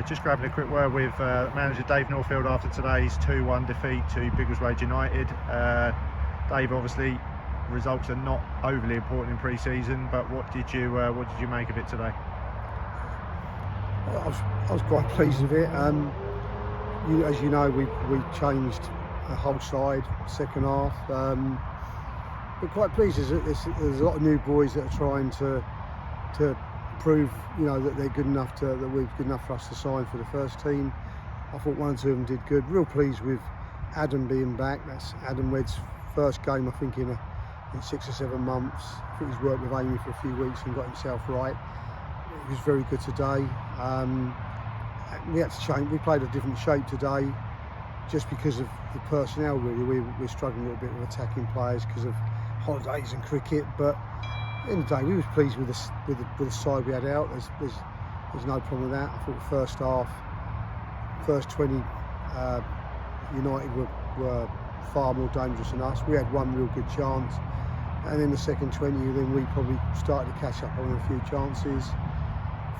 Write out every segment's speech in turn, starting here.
Just grabbing a quick word with manager Dave Northfield after today's 2-1 defeat to Biggleswade United. Dave, obviously results are not overly important in pre-season, but what did you make of it today? I was quite pleased with it. As you know, we changed the whole side second half. But quite pleased. There's a lot of new boys that are trying to prove, that they're good enough that we're good enough for us to sign for the first team. I thought one or two of them did good. Real pleased with Adam being back. That's Adam Wedd's first game, I think, in 6 or 7 months. I think he's worked with Amy for a few weeks and got himself right. He was very good today. We had to change. We played a different shape today, just because of the personnel. Really, we're struggling a little bit with attacking players because of holidays and cricket. But at the end of the day, we was pleased with the side we had out. There's no problem with that. I thought the first half, first 20, United were far more dangerous than us. We had one real good chance, and in the second 20, then we probably started to catch up on a few chances.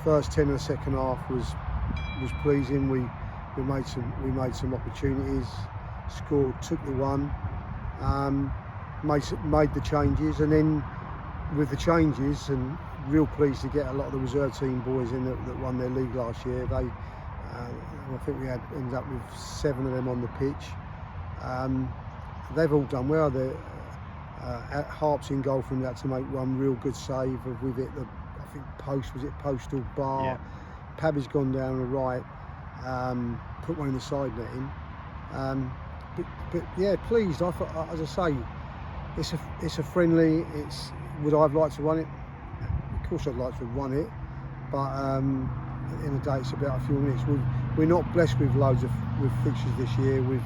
First 10 of the second half was pleasing. We made some opportunities, scored, took the one, made the changes, and then with the changes, and real pleased to get a lot of the reserve team boys in that won their league last year. I think we ended up with 7 of them on the pitch. They've all done well. Harps in goal from that to make one real good save with it. I think postal bar. Yeah. Pabby's gone down the right, put one in the side netting. But yeah, pleased. I thought, as I say, it's a friendly. Would I have liked to run it? Of course, I'd like to have won it, but at the end of the day, it's about a few minutes. We're not blessed with loads of fixtures this year. We've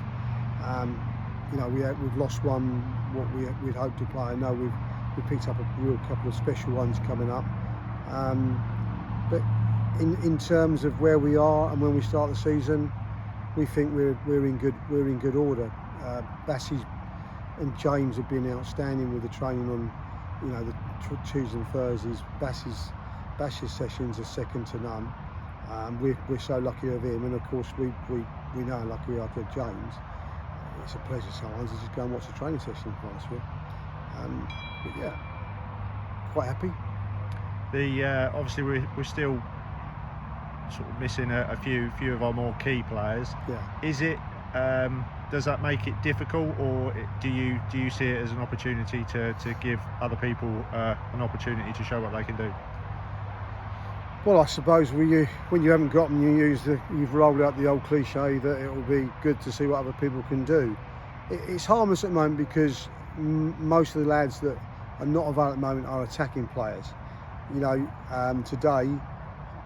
lost one what we'd hoped to play. I know we've picked up a real couple of special ones coming up, but in terms of where we are and when we start the season, we think we're in good order. Bassey and James have been outstanding with the training on the Tuesdays and Thursdays. Bassey's sessions are second to none. We're so lucky to have him, and of course we know how lucky we are to have James. It's a pleasure sometimes to just go and watch the training session last week. But yeah, quite happy. Obviously we're still sort of missing a few of our more key players. Yeah. Is it? Does that make it difficult, or do you see it as an opportunity to give other people an opportunity to show what they can do? Well, I suppose when you haven't got them, you've rolled out the old cliche that it will be good to see what other people can do. It's harmless at the moment because most of the lads that are not available at the moment are attacking players. Today,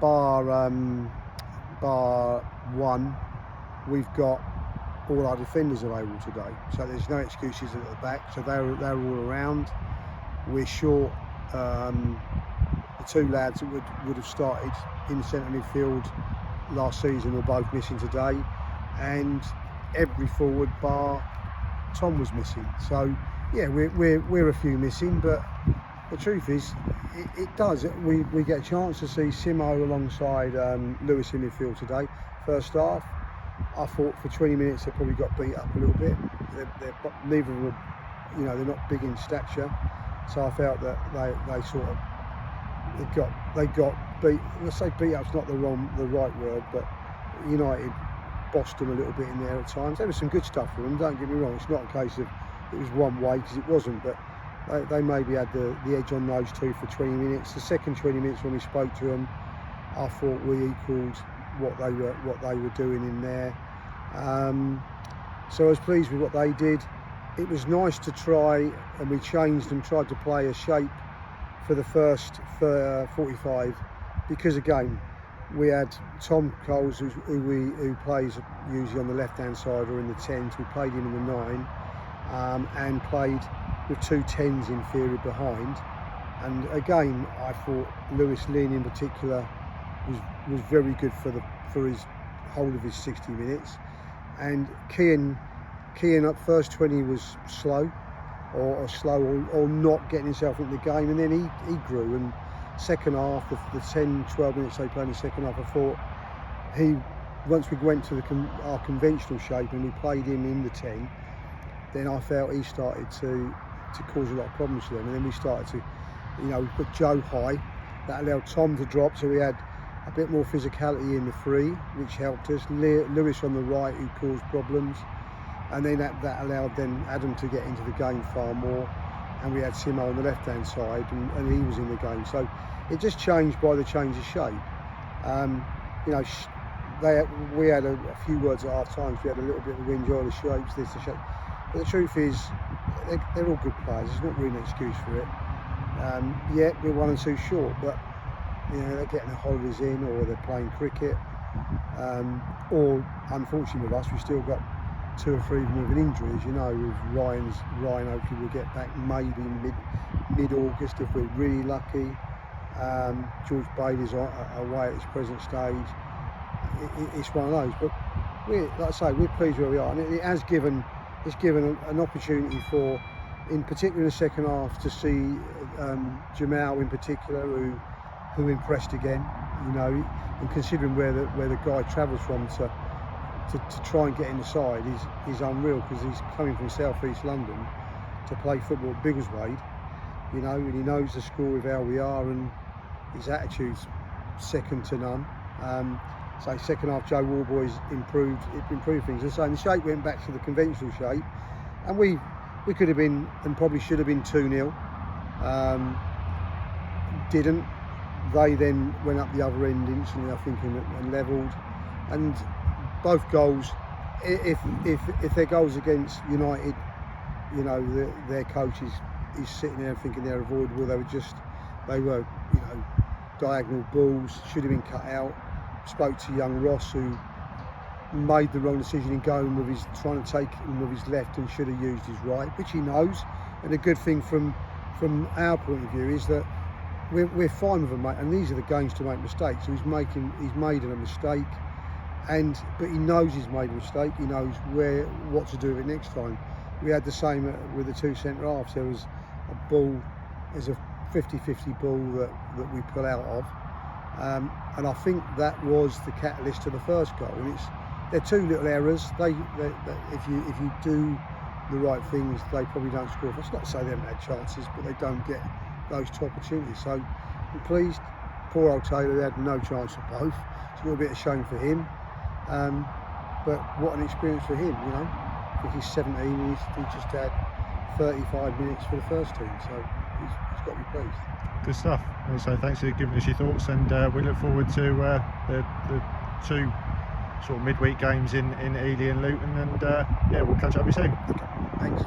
bar one, we've got all our defenders available today, so there's no excuses at the back. So they're all around. We're short. The 2 lads that would have started in centre midfield last season are both missing today, and every forward bar Tom was missing. So yeah, we're a few missing, but the truth is, it does. We get a chance to see Simo alongside Lewis in midfield today. First half, I thought for 20 minutes they probably got beat up a little bit. Neither of them, they're not big in stature, so I felt that they got beat. Let's say beat up's not the right word, but United bossed them a little bit in there at times. There was some good stuff from them. Don't get me wrong. It's not a case of it was one way, because it wasn't, but they maybe had the edge on those 2 for 20 minutes. The second 20 minutes when we spoke to them, I thought we equalled what they were doing in there. So I was pleased with what they did. It was nice to try, and we changed and tried to play a shape for the first 45, because again we had Tom Coles who plays usually on the left hand side or in the 10s. We played him in the 9, and played with 2 10s in theory behind, and again I thought Lewis Lynn in particular was very good for his whole of his 60 minutes, and Kean up first 20 was slow or not getting himself into the game, and then he grew. And second half, the 10-12 minutes they played in the second half, I thought once we went to our conventional shape and we played him in the 10, then I felt he started to cause a lot of problems for them. And then we started to, we put Joe high. That allowed Tom to drop, so we had a bit more physicality in the 3, which helped us. Lewis on the right, who caused problems. And then that allowed then Adam to get into the game far more. And we had Simo on the left-hand side, and he was in the game. So it just changed by the change of shape. We had a few words at half times. We had a little bit of enjoy the shapes, this, the shape. But the truth is, they're all good players. There's not really an excuse for it. Yeah, we're 1 and 2 short, but they're getting their holidays in, or they're playing cricket, or unfortunately with us, we've still got 2 or 3 of them with an injury. As you know, with Ryan hopefully will get back maybe mid-August if we're really lucky. George Bailey's away at this present stage. It's one of those, but like I say, we're pleased where we are, and it's given an opportunity for, in particular in the second half, to see Jamal in particular, who impressed again. And considering where the guy travels from to try and get in the side is unreal, because he's coming from South East London to play football at Biggleswade, and he knows the score with how we are, and his attitude's second to none. So second half, Joe Warboys improved things. And so the shape went back to the conventional shape, and we could have been, and probably should have been, 2-0. Didn't. They then went up the other end instantly, I think, and levelled. And both goals, if they're goals against United, their coach is sitting there thinking they're avoidable. They were diagonal balls, should have been cut out. Spoke to young Ross, who made the wrong decision in going with trying to take him with his left, and should have used his right, which he knows. And the good thing from our point of view is that we're fine with him, mate. And these are the games to make mistakes. So he's made a mistake, but he knows he's made a mistake. He knows what to do with it next time. We had the same with the 2 centre halves. There was a ball, there's a 50-50 ball that we pull out of. And I think that was the catalyst to the first goal. And they're 2 little errors. If you do the right things, they probably don't score. That's not to say they haven't had chances, but they don't get those 2 opportunities. So I'm pleased. Poor old Taylor had no chance of both. It's a little bit of shame for him. But what an experience for him, I think he's 17 and he just had 35 minutes for the first team. So he's got to be pleased. Good stuff. So thanks for giving us your thoughts, and we look forward to the 2 sort of midweek games in Ely and Luton, and we'll catch up with you soon. Okay, thanks.